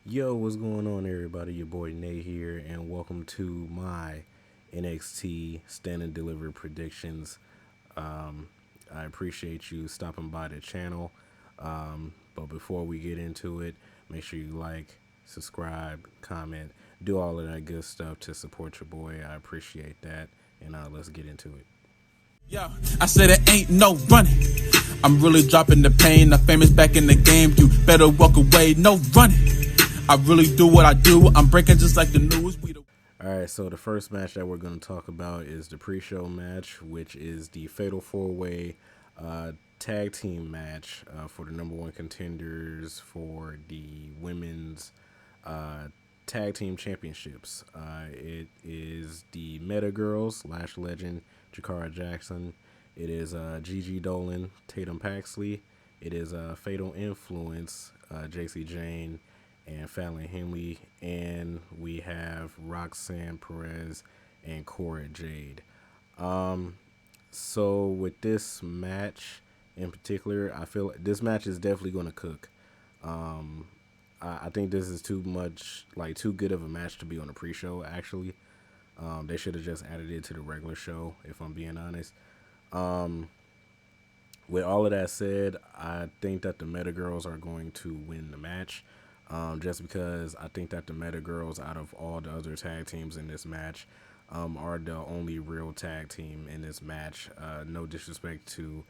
Yo, what's going on, everybody? Your boy Nate here, and welcome to my NXT Stand and Deliver predictions. Um, I appreciate you stopping by the channel. But before we get into it, make sure you like, subscribe, comment, do all of that good stuff to support your boy. I appreciate that, and let's get into it. Yo, I said it ain't no running. I'm really dropping the pain. I'm famous back in the game. You better walk away. No running. I really do what I do. I'm breaking just like the news. All right, so the first match that we're going to talk about is the pre-show match, which is the Fatal 4-Way tag team match for the number one contenders for the women's uh, tag team championships. It is the Meta Girls, Lash Legend, Jakara Jackson. It is Gigi Dolan, Tatum Paxley. It is Fatal Influence, JC Jane, and Fallon Henley, and we have Roxanne Perez and Cora Jade. So with this match in particular, I feel like this match is definitely going to cook. I think this is too much, like too good of a match to be on a pre-show. Actually, they should have just added it to the regular show. If I'm being honest. With all of that said, I think that the Meta Girls are going to win the match. Just because I think that the Meta Girls, out of all the other tag teams in this match, are the only real tag team in this match. No disrespect to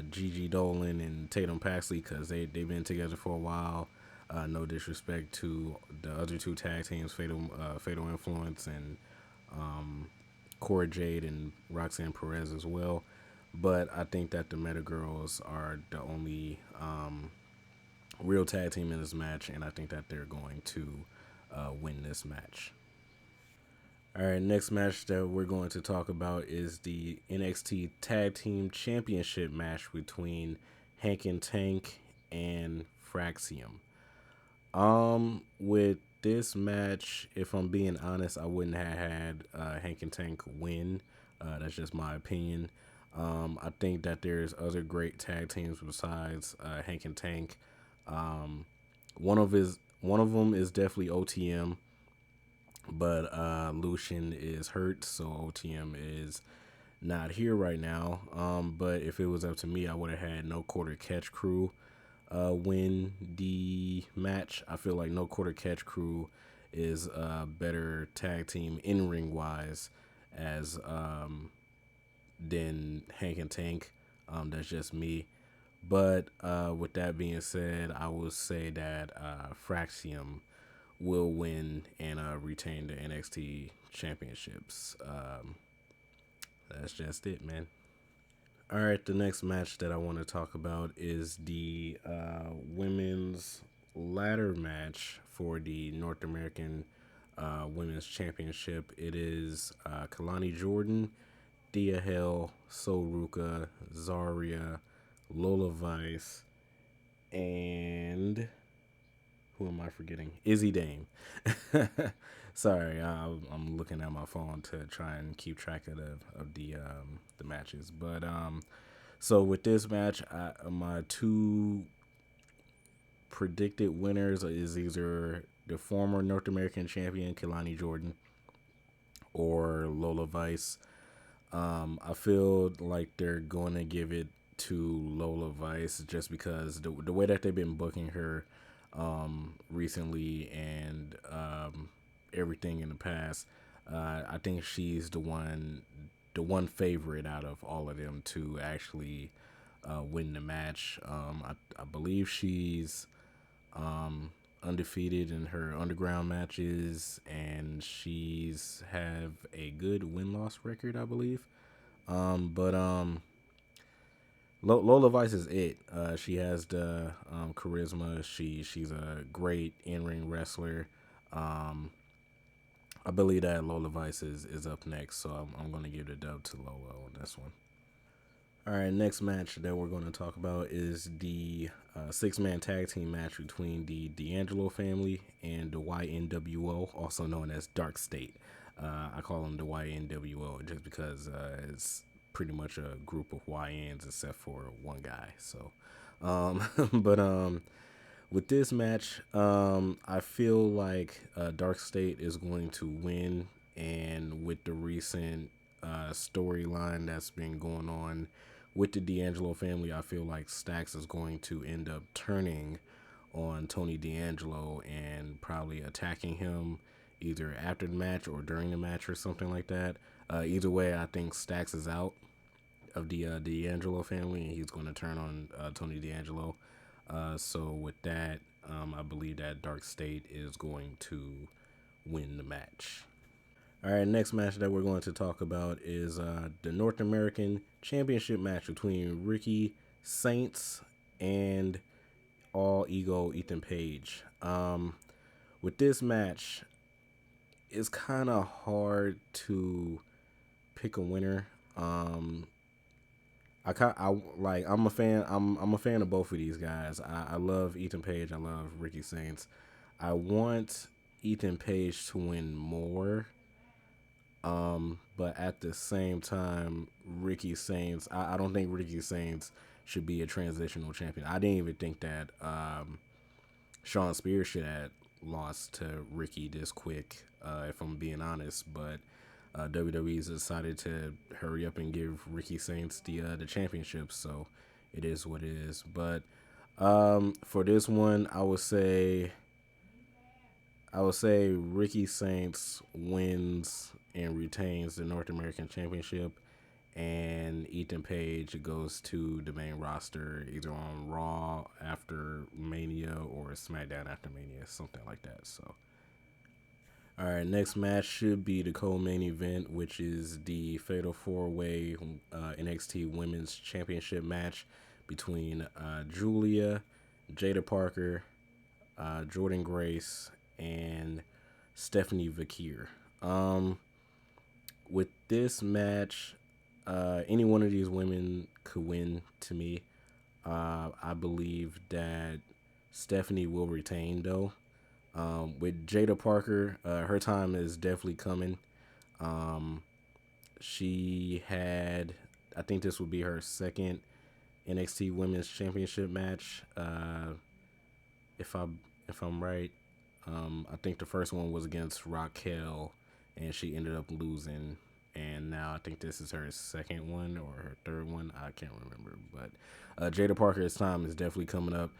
Gigi Dolan and Tatum Paxley, because they've been together for a while. No disrespect to the other two tag teams, Fatal Influence and Cora Jade and Roxanne Perez as well. But I think that the Meta Girls are the only real tag team in this match, and I think that they're going to win this match. All right, next match that we're going to talk about is the NXT Tag Team Championship match between Hank and Tank and Fraxium. With this match, if I'm being honest, I wouldn't have had Hank and Tank win. That's just my opinion. I think that there's other great tag teams besides Hank and Tank. One of them is definitely OTM, but Lucian is hurt, so OTM is not here right now. But if it was up to me, I would have had No Quarter Catch Crew win the match. I feel like No Quarter Catch Crew is a better tag team in ring wise as than Hank and Tank. That's just me. But with that being said, I will say that Fraxium will win and retain the NXT championships. That's just it, man. All right, the next match that I want to talk about is the women's ladder match for the North American Women's Championship. It is Kalani Jordan, Thea Hell, Soruka, Zarya, Lola Vice, and who am I forgetting? Izzy Dame. Sorry, I'm looking at my phone to try and keep track of the matches. But so with this match, my two predicted winners is either the former North American champion Kelani Jordan or Lola Vice. I feel like they're going to give it to Lola Vice just because the way that they've been booking her recently and everything in the past, I think she's the one favorite out of all of them to actually win the match. I believe she's undefeated in her underground matches, and she's have a good win-loss record, I believe. But Lola Vice is it. She has the charisma. She's a great in-ring wrestler. Um, I believe that Lola Vice is up next, so I'm going to give the dub to Lola on this one. All right, next match that we're going to talk about is the six-man tag team match between the D'Angelo family and the YNWO, also known as Dark State. I call them the YNWO just because it's pretty much a group of YNs except for one guy. So, but With this match, I feel like Dark State is going to win, and with the recent storyline that's been going on with the D'Angelo family, I feel like Stacks is going to end up turning on Tony D'Angelo and probably attacking him either after the match or during the match or something like that. Either way, I think Stacks is out of the D'Angelo family, and he's going to turn on Tony D'Angelo. So with that, I believe that Dark State is going to win the match. All right, next match that we're going to talk about is the North American Championship match between Ricky Saints and All Ego Ethan Page. With this match, it's kind of hard to pick a winner. I like I'm a fan. I'm a fan of both of these guys. I love Ethan Page. I love Ricky Saints. I want Ethan Page to win more, but at the same time, Ricky Saints. I don't think Ricky Saints should be a transitional champion. I didn't even think that Sean Spears should have lost to Ricky this quick. If I'm being honest, but WWE's decided to hurry up and give Ricky Saints the championship, so it is what it is. But for this one, I would say Ricky Saints wins and retains the North American Championship, and Ethan Page goes to the main roster either on Raw after Mania or SmackDown after Mania, something like that. So all right, next match should be the co-main event, which is the Fatal 4-Way NXT Women's Championship match between Julia, Jada Parker, Jordan Grace, and Stephanie Vakir. With this match, any one of these women could win to me. I believe that Stephanie will retain, though. With Jada Parker, her time is definitely coming. She had, I think this would be her second NXT Women's Championship match. If I if I'm right, I think the first one was against Raquel, and she ended up losing. And now I think this is her second one or her third one. I can't remember, but Jada Parker's time is definitely coming up.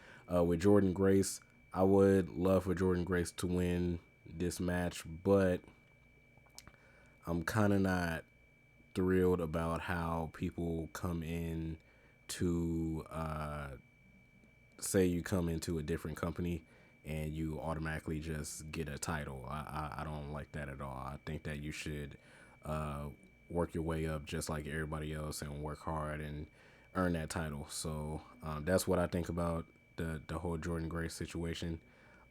With Jordan Grace, I would love for Jordan Grace to win this match, but I'm kind of not thrilled about how people come in to say you come into a different company and you automatically just get a title. I don't like that at all. I think that you should work your way up just like everybody else and work hard and earn that title. So that's what I think about the whole Jordan Grace situation.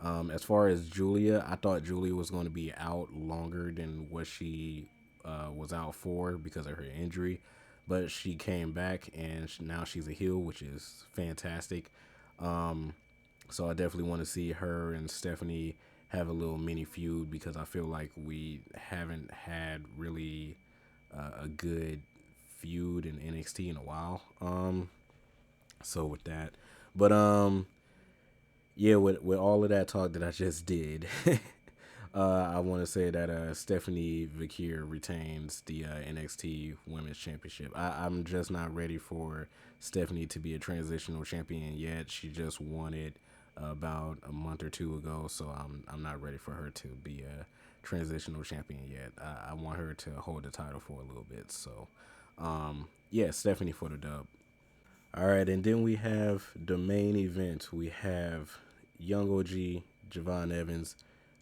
As far as Julia, I thought Julia was going to be out longer than what she was out for because of her injury, but she came back and now she's a heel, which is fantastic. So I definitely want to see her and Stephanie have a little mini feud because I feel like we haven't had really a good feud in NXT in a while. So with that, but yeah, with all of that talk that I just did, I want to say that Stephanie Vakir retains the NXT Women's Championship. I'm just not ready for Stephanie to be a transitional champion yet. She just won it about a month or two ago, so I'm not ready for her to be a transitional champion yet. I want her to hold the title for a little bit. So, yeah, Stephanie for the dub. All right, and then we have the main event. We have Young OG, Javon Evans.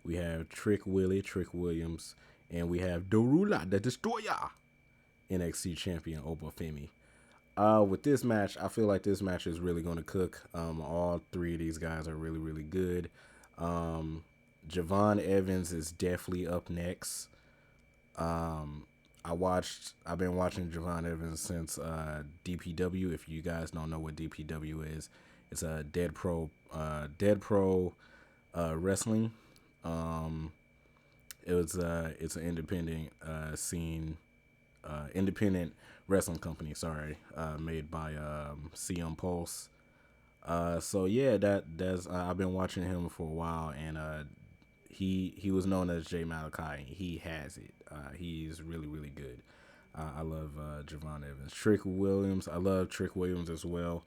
We have Trick Williams, and we have Dorula, the Destroyer, NXT champion Obafemi. With this match, I feel like this match is really going to cook. All three of these guys are really, really good. Javon Evans is definitely up next. I've been watching Javon Evans since DPW. If you guys don't know what DPW is, it's a Dead Pro wrestling. It's an independent independent wrestling company. Sorry, made by CM Pulse. So yeah, that's I've been watching him for a while, and he was known as Jay Malachi. He has it. He's really good. I love Javon Evans. Trick Williams. I love Trick Williams as well.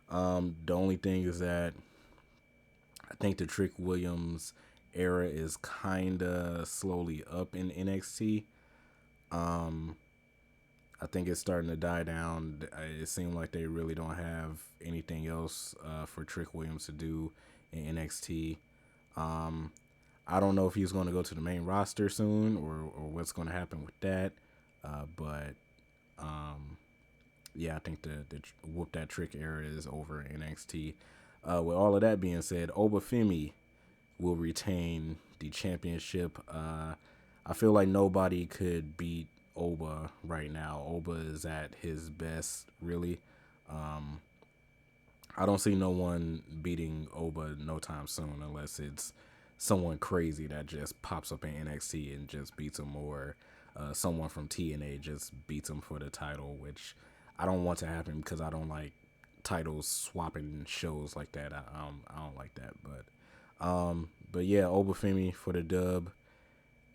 The only thing is that I think the Trick Williams era is kind of slowly up in NXT. Um, I think it's starting to die down. It seemed like they really don't have anything else for Trick Williams to do in NXT. Um, I don't know if he's going to go to the main roster soon or what's going to happen with that. But yeah, I think the whoop that trick era is over in NXT. With all of that being said, Obafemi will retain the championship. I feel like nobody could beat Oba right now. Oba is at his best, really. Um, I don't see no one beating Oba no time soon unless it's someone crazy that just pops up in NXT and just beats him, or someone from TNA just beats him for the title, which I don't want to happen because I don't like titles swapping shows like that. I don't like that, but yeah, Obafemi for the dub.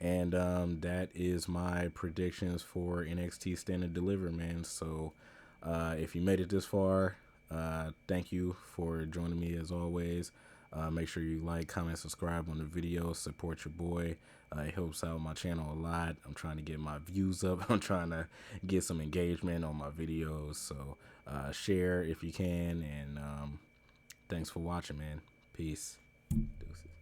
And that is my predictions for NXT Stand and Deliver, man. So if you made it this far, thank you for joining me as always. Make sure you like, comment, subscribe on the video. Support your boy. It helps out my channel a lot. I'm trying to get my views up. I'm trying to get some engagement on my videos. So share if you can. And thanks for watching, man. Peace. Deuces.